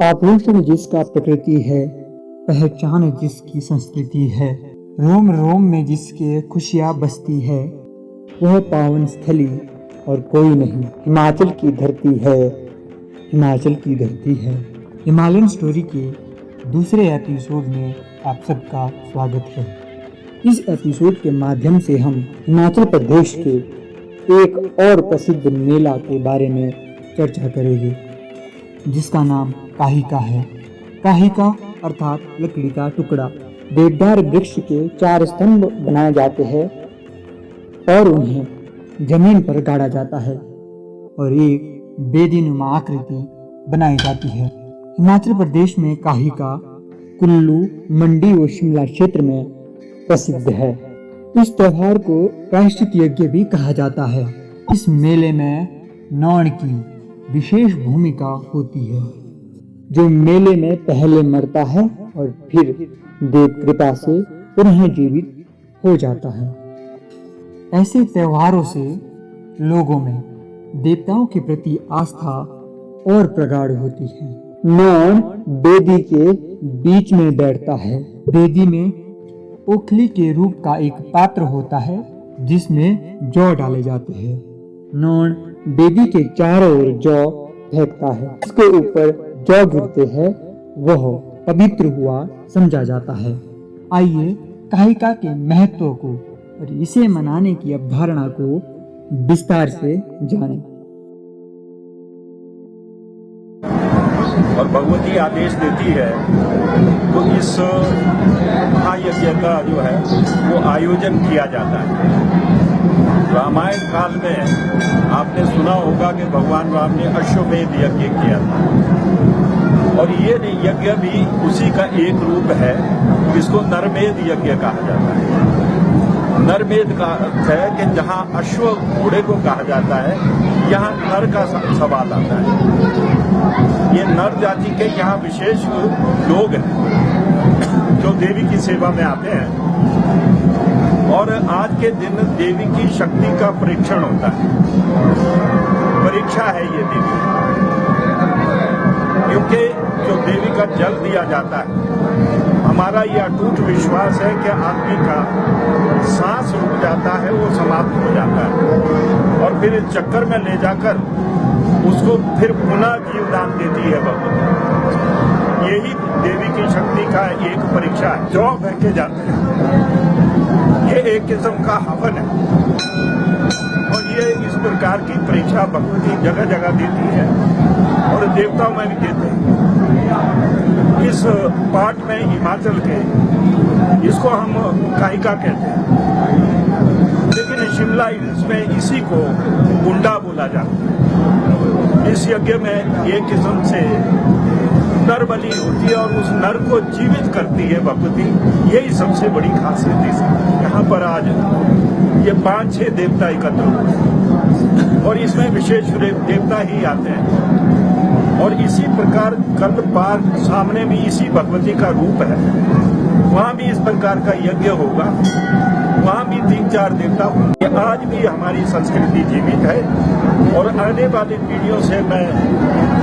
आभूषण जिसका प्रकृति है, पहचान जिसकी संस्कृति है, रोम रोम में जिसके खुशियाँ बसती है, वह पावन स्थली और कोई नहीं, हिमाचल की धरती है, हिमाचल की धरती है। हिमालयन स्टोरी के दूसरे एपिसोड में आप सबका स्वागत है। इस एपिसोड के माध्यम से हम हिमाचल प्रदेश के एक और प्रसिद्ध मेला के बारे में चर्चा करेंगे, जिसका नाम काहिका है। काहिका अर्थात लकड़ी का टुकड़ा। देवदार वृक्ष के 4 स्तंभ बनाए जाते हैं और उन्हें जमीन पर गाड़ा जाता है और एक बेदीनुमा आकृति बनाई जाती है। हिमाचल प्रदेश में काहिका कुल्लू, मंडी व शिमला क्षेत्र में प्रसिद्ध है। इस त्योहार को प्रायश्चित यज्ञ भी कहा जाता है। इस मेले में नौण की विशेष भूमिका होती है, जो मेले में पहले मरता है और फिर देव कृपा से पुनः जीवित हो जाता है। ऐसे त्योहारों से लोगों में देवताओं के प्रति आस्था और प्रगाढ़ होती है। नौण बेदी के बीच में बैठता है। बेदी में ओखली के रूप का एक पात्र होता है जिसमें जौ डाले जाते हैं। नौण बेदी के चारों ओर जौ फेंकता है। उसके ऊपर जौ गिरते हैं, वह पवित्र हुआ समझा जाता है। आइए काहिका के महत्व को और इसे मनाने की अवधारणा को विस्तार से जानें। और भगवती आदेश देती है तो इस महायज्ञ का जो है वो आयोजन किया जाता है। रामायण काल में आपने सुना होगा कि भगवान राम ने अश्वमेध यज्ञ किया था और ये यज्ञ भी उसी का एक रूप है, इसको नरमेध यज्ञ कहा जाता है। नरमेध का अर्थ है कि जहाँ अश्व घोड़े को कहा जाता है, यहाँ नर का सवाल आता है। ये नर जाति के यहाँ विशेष लोग हैं जो देवी की सेवा में आते हैं और आज के दिन देवी की शक्ति का परीक्षण होता है। परीक्षा है ये देवी, क्योंकि जो देवी का जल दिया जाता है, हमारा ये अटूट विश्वास है कि आदमी का सांस रुक जाता है, वो समाप्त हो जाता है और फिर इस चक्कर में ले जाकर उसको फिर पुनः जीवदान देती है भगवती। यही देवी की शक्ति का एक परीक्षा है। जौ फेंके जाते हैं, ये एक किस्म का हवन है और ये इस प्रकार की परीक्षा भगवती जगह जगह देती है और देवताओं में भी देते हैं। इस पाठ में हिमाचल के इसको हम काहिका कहते हैं, लेकिन शिमला इसमें इसी को गुंडा बोला जाता है। इस यज्ञ में एक किस्म से नर बलि होती है और उस नर को जीवित करती है भगवती। यही सबसे बड़ी खासियत है। यहाँ पर आज ये 5-6 देवता एकत्र हुए हैं और इसमें विशेष देवता ही आते हैं और इसी प्रकार कल पार सामने भी इसी भगवती का रूप है। वहाँ भी इस प्रकार का यज्ञ होगा, वहाँ भी 3-4 देवता होंगे। आज भी हमारी संस्कृति जीवित है और आने वाली पीढ़ियों से मैं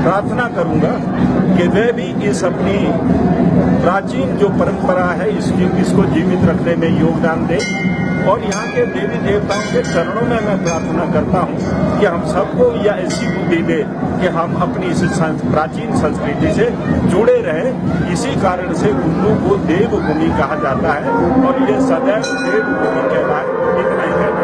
प्रार्थना करूंगा कि वे भी इस अपनी प्राचीन जो परंपरा है इसको जीवित रखने में योगदान दें। और यहाँ के देवी देवताओं के चरणों में मैं प्रार्थना करता हूँ कि हम सबको यह ऐसी बुद्धि दे कि हम अपनी इस प्राचीन संस्कृति से जुड़े रहें। इसी कारण से कुल्लू को देवभूमि कहा जाता है और ये सदैव देवभूमि कहलाए। इतना ही कहना।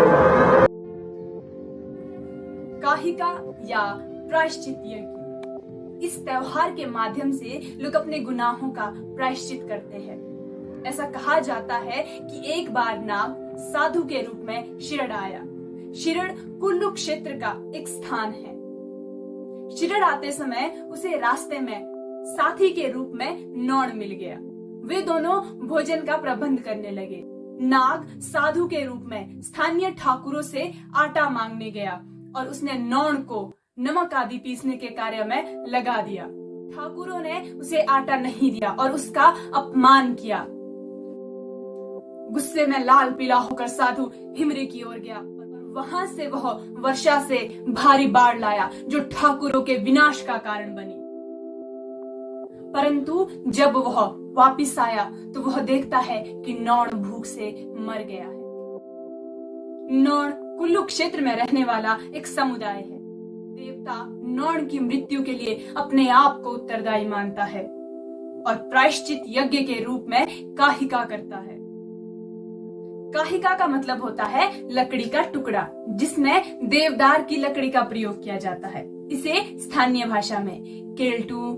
काहिका या प्रायश्चित यज्ञ, इस त्योहार के माध्यम से लोग अपने गुनाहों का प्रायश्चित करते हैं। ऐसा कहा जाता है कि एक बार नाग साधु के रूप में शिरड आया। शिरड कुल्लू क्षेत्र का एक स्थान है। शिरड आते समय उसे रास्ते में साथी के रूप में नौण मिल गया। वे दोनों भोजन का प्रबंध करने लगे। नाग साधु के रूप में स्थानीय ठाकुरों से आटा मांगने गया और उसने नौण को नमक आदि पीसने के कार्य में लगा दिया। ठाकुरों ने उसे आटा नहीं दिया और उसका अपमान किया। गुस्से में लाल पीला होकर साधु हिमरे की ओर गया और वहां से वह वर्षा से भारी बाढ़ लाया जो ठाकुरों के विनाश का कारण बनी। परंतु जब वह वापिस आया तो वह देखता है कि नौण भूख से मर गया है। नौण कुल्लू क्षेत्र में रहने वाला एक समुदाय है। देवता नौण की मृत्यु के लिए अपने आप को उत्तरदायी मानता है और प्रायश्चित यज्ञ के रूप में काहिका करता है। काहिका का मतलब होता है लकड़ी का टुकड़ा, जिसमें देवदार की लकड़ी का प्रयोग किया जाता है। इसे स्थानीय भाषा में केल्टू,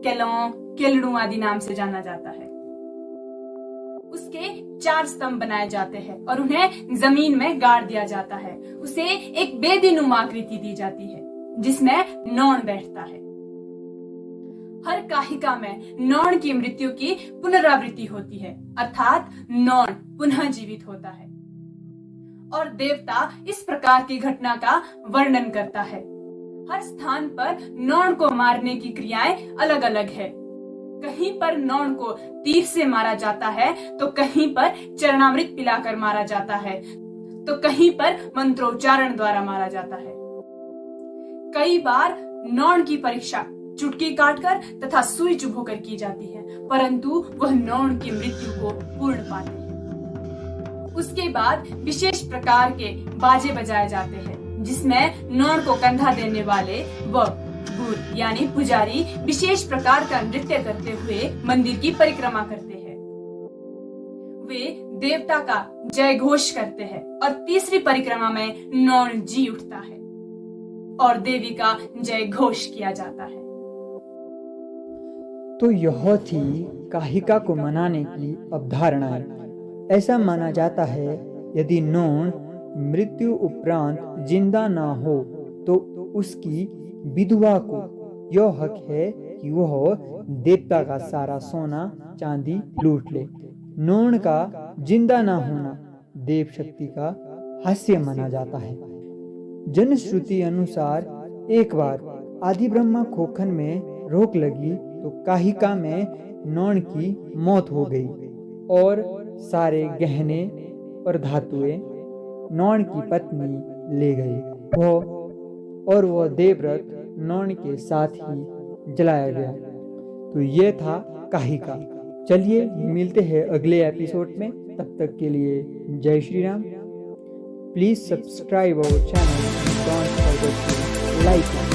केलों, केलड़ू आदि नाम से जाना जाता है। उसके 4 स्तंभ बनाए जाते हैं और उन्हें जमीन में गाड़ दिया जाता है। उसे एक बेदीनुमा आकृति दी जाती है जिसमें नौण बैठता है। हर काहिका में नौण की मृत्यु की पुनरावृत्ति होती है, अर्थात नौण पुनः जीवित होता है और देवता इस प्रकार की घटना का वर्णन करता है। हर स्थान पर नौण को मारने की क्रियाएं अलग अलग है। कहीं पर नौण को तीर से मारा जाता है तो कहीं पर चरणामृत पिलाकर मारा जाता है तो कहीं पर मंत्रोच्चारण द्वारा मारा जाता है। कई बार नौण की परीक्षा चुटकी काटकर तथा सुई चुभोकर की जाती है, परंतु वह नौण की मृत्यु को पूर्ण पाते हैं। उसके बाद विशेष प्रकार के बाजे बजाए जाते हैं जिसमें नौण को कंधा देने वाले व गुर यानी पुजारी विशेष प्रकार का नृत्य करते हुए मंदिर की परिक्रमा करते हैं। वे देवता का जय घोष करते हैं और तीसरी परिक्रमा में नौण जी उठता है और देवी का जय घोष किया जाता है। तो यह थी काहिका को मनाने की अवधारणा। ऐसा माना जाता है यदि नौण मृत्यु उपरांत जिंदा ना हो तो उसकी विधवा को यह हक है कि वह देवता का सारा सोना चांदी लूट ले। नौण का जिंदा ना होना देव शक्ति का हास्य माना जाता है। जनश्रुति अनुसार एक बार आदि ब्रह्मा खोखन में रोक लगी तो काहिका में नौण की मौत हो गई और सारे गहने और धातुएं नौण की पत्नी ले गई। वह देवव्रत नौण के साथ ही जलाया गया। तो ये था काहिका। चलिए मिलते हैं अगले एपिसोड में, तब तक के लिए जय Shri Ram. Please subscribe our channel, don't forget to like.